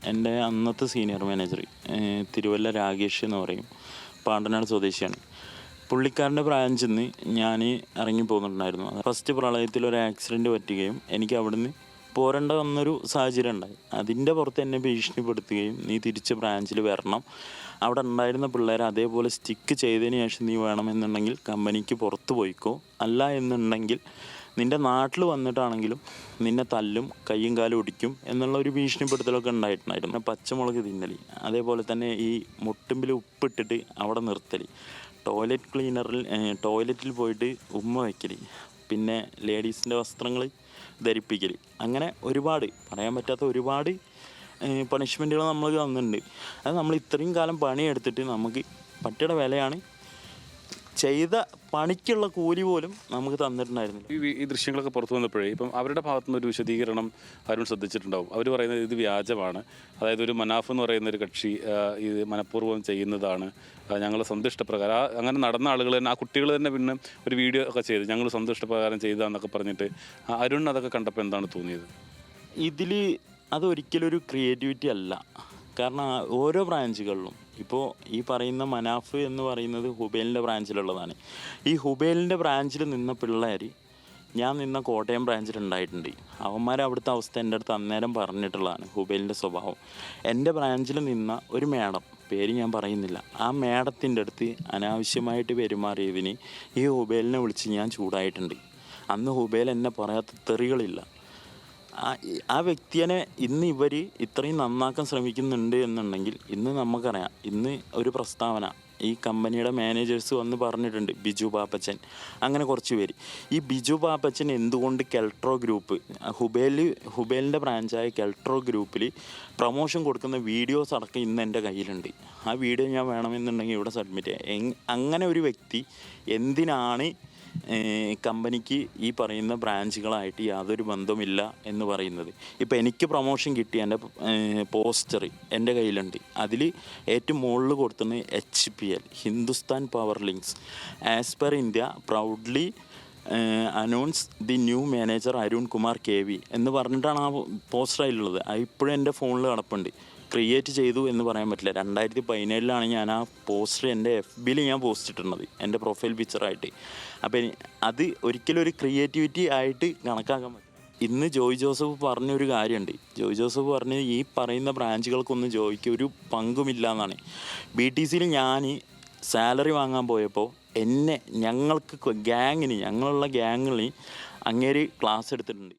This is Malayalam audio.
എൻ്റെ അന്നത്തെ സീനിയർ മാനേജർ തിരുവല്ല രാകേഷ് എന്ന് പറയും, പാണ്ടനാട് സ്വദേശിയാണ്. പുള്ളിക്കാരൻ്റെ ബ്രാഞ്ചിൽ നിന്ന് ഞാൻ ഇറങ്ങി പോകുന്നുണ്ടായിരുന്നു. ഫസ്റ്റ് പ്രളയത്തിൽ ഒരു ആക്സിഡൻറ്റ് പറ്റുകയും എനിക്ക് അവിടുന്ന് പോരേണ്ട വന്നൊരു സാഹചര്യം ഉണ്ടായി. അതിൻ്റെ പുറത്ത് എന്നെ ഭീഷണിപ്പെടുത്തുകയും നീ തിരിച്ച് ബ്രാഞ്ചിൽ വരണം, അവിടെ ഉണ്ടായിരുന്ന പിള്ളേരെ അതേപോലെ സ്റ്റിക്ക് ചെയ്തതിന് ശേഷം നീ വേണമെന്നുണ്ടെങ്കിൽ കമ്പനിക്ക് പുറത്ത് പോയിക്കോ, അല്ല എന്നുണ്ടെങ്കിൽ നിൻ്റെ നാട്ടിൽ വന്നിട്ടാണെങ്കിലും നിന്നെ തല്ലും, കയ്യും കാലും ഒടിക്കും എന്നുള്ള ഒരു ഭീഷണിപ്പെടുത്തലൊക്കെ ഉണ്ടായിട്ടുണ്ടായിരുന്നു. പച്ചമുളക് തിന്നലി, അതേപോലെ തന്നെ ഈ മുട്ടുമ്പിൽ ഉപ്പിട്ടിട്ട് അവിടെ നിർത്തലി, ടോയ്ലറ്റിൽ പോയിട്ട് ഉമ്മ വയ്ക്കൽ, പിന്നെ ലേഡീസിൻ്റെ വസ്ത്രങ്ങൾ ധരിപ്പിക്കൽ, അങ്ങനെ ഒരുപാട് പറയാൻ പറ്റാത്ത ഒരുപാട് പണിഷ്മെൻറ്റുകൾ നമ്മൾ തന്നിട്ടുണ്ട്. അത് നമ്മൾ ഇത്രയും കാലം പണിയെടുത്തിട്ട് നമുക്ക് പട്ടിയുടെ വിലയാണ്, ചെയ്ത പണിക്കുള്ള കൂലി പോലും നമുക്ക് തന്നിട്ടുണ്ടായിരുന്നില്ല. ഈ ദൃശ്യങ്ങളൊക്കെ പുറത്തു വന്നപ്പോഴേ ഇപ്പം അവരുടെ ഭാഗത്തുനിന്ന് ഒരു വിശദീകരണം ആരും ശ്രദ്ധിച്ചിട്ടുണ്ടാവും. അവർ പറയുന്നത് ഇത് വ്യാജമാണ്, അതായത് ഒരു മനാഫ് എന്ന് പറയുന്ന ഒരു കക്ഷി ഇത് മനഃപൂർവ്വം ചെയ്യുന്നതാണ്, ഞങ്ങൾ സ്വന്തം ഇഷ്ടപ്രകാരം അങ്ങനെ നടന്ന ആളുകൾ തന്നെ, ആ കുട്ടികൾ തന്നെ പിന്നെ ഒരു വീഡിയോ ഒക്കെ ചെയ്ത് ഞങ്ങൾ സ്വന്തം ഇഷ്ടപ്രകാരം ചെയ്തതെന്നൊക്കെ പറഞ്ഞിട്ട് അരുൺ അതൊക്കെ കണ്ടപ്പോൾ എന്താണ് തോന്നിയത്? ഇതിൽ അതൊരിക്കലും ഒരു ക്രിയേറ്റിവിറ്റി അല്ല. കാരണം ഓരോ ബ്രാഞ്ചുകളിലും ഇപ്പോൾ ഈ പറയുന്ന മനാഫ് എന്ന് പറയുന്നത് ഹുബൈലിൻ്റെ ബ്രാഞ്ചിലുള്ളതാണ്. ഈ ഹുബൈലിൻ്റെ ബ്രാഞ്ചിൽ നിന്ന പിള്ളേർ ഞാൻ നിന്ന കോട്ടയം ബ്രാഞ്ചിലുണ്ടായിട്ടുണ്ട്. അവന്മാർ അവിടുത്തെ അവസ്ഥ എൻ്റെ അടുത്ത് അന്നേരം പറഞ്ഞിട്ടുള്ളതാണ്, ഹുബൈലിൻ്റെ സ്വഭാവം. എൻ്റെ ബ്രാഞ്ചിൽ നിന്ന ഒരു മേഡം, പേര് ഞാൻ പറയുന്നില്ല, ആ മേഡത്തിൻ്റെ അടുത്ത് അനാവശ്യമായിട്ട് പെരുമാറിയതിന് ഈ ഹുബൈലിനെ വിളിച്ച് ഞാൻ ചൂടായിട്ടുണ്ട്. അന്ന് ഹുബൈൽ എന്നെ പറയാത്ത തെറികളില്ല. ആ വ്യക്തിയെ ഇന്ന് ഇവർ ഇത്രയും നന്നാക്കാൻ ശ്രമിക്കുന്നുണ്ട് എന്നുണ്ടെങ്കിൽ ഇന്ന് നമുക്കറിയാം, ഇന്ന് ഒരു പ്രസ്താവന ഈ കമ്പനിയുടെ മാനേജേഴ്സ് വന്ന് പറഞ്ഞിട്ടുണ്ട്, ബിജു പാപ്പച്ചൻ, അങ്ങനെ കുറച്ച് പേര്. ഈ ബിജു പാപ്പച്ചൻ എന്തുകൊണ്ട് കെൽട്രോ ഗ്രൂപ്പ്, ഹുബൈലിൻ്റെ ബ്രാഞ്ചായ കെൽട്രോ ഗ്രൂപ്പിൽ പ്രൊമോഷൻ കൊടുക്കുന്ന വീഡിയോസ് അടക്കം ഇന്ന് എൻ്റെ കയ്യിലുണ്ട്. ആ വീഡിയോ ഞാൻ വേണമെന്നുണ്ടെങ്കിൽ ഇവിടെ സബ്മിറ്റ് ചെയ്യാം. അങ്ങനെ ഒരു വ്യക്തി എന്തിനാണ് കമ്പനിക്ക് ഈ പറയുന്ന ബ്രാഞ്ചുകളായിട്ട് യാതൊരു ബന്ധമില്ല എന്ന് പറയുന്നത്? ഇപ്പോൾ എനിക്ക് പ്രൊമോഷൻ കിട്ടിയ എൻ്റെ പോസ്റ്റർ എൻ്റെ കയ്യിലുണ്ട്. അതിൽ ഏറ്റവും മുകളിൽ കൊടുത്തുന്നത് HPL, Hindustan power links, as per India proudly announce the new manager Arun Kumar KV എന്ന് പറഞ്ഞിട്ടാണ് ആ പോസ്റ്റർ അതിലുള്ളത്. അത് ഇപ്പോഴും എൻ്റെ ഫോണിൽ കിടപ്പുണ്ട്. ക്രിയേറ്റ് ചെയ്തു എന്ന് പറയാൻ പറ്റില്ല. 2017 ഞാൻ ആ പോസ്റ്റർ എൻ്റെ FBയിൽ ഞാൻ പോസ്റ്റ് ഇട്ടിരുന്നത്, എൻ്റെ പ്രൊഫൈൽ പിക്ചറായിട്ട്. അപ്പം അത് ഒരിക്കലും ഒരു ക്രിയേറ്റിവിറ്റി ആയിട്ട് കണക്കാക്കാൻ പറ്റില്ല. ഇന്ന് ജോയ് ജോസഫ് പറഞ്ഞൊരു കാര്യമുണ്ട്. ജോയ് ജോസഫ് പറഞ്ഞ് ഈ പറയുന്ന ബ്രാഞ്ചുകൾക്കൊന്നും ജോയ്ക്ക് ഒരു പങ്കുമില്ല എന്നാണ്. BTCയിൽ ഞാൻ സാലറി വാങ്ങാൻ പോയപ്പോൾ ഞങ്ങളുടെ ഗ്യാങ്ങിന് അങ്ങേര് ക്ലാസ് എടുത്തിട്ടുണ്ട്.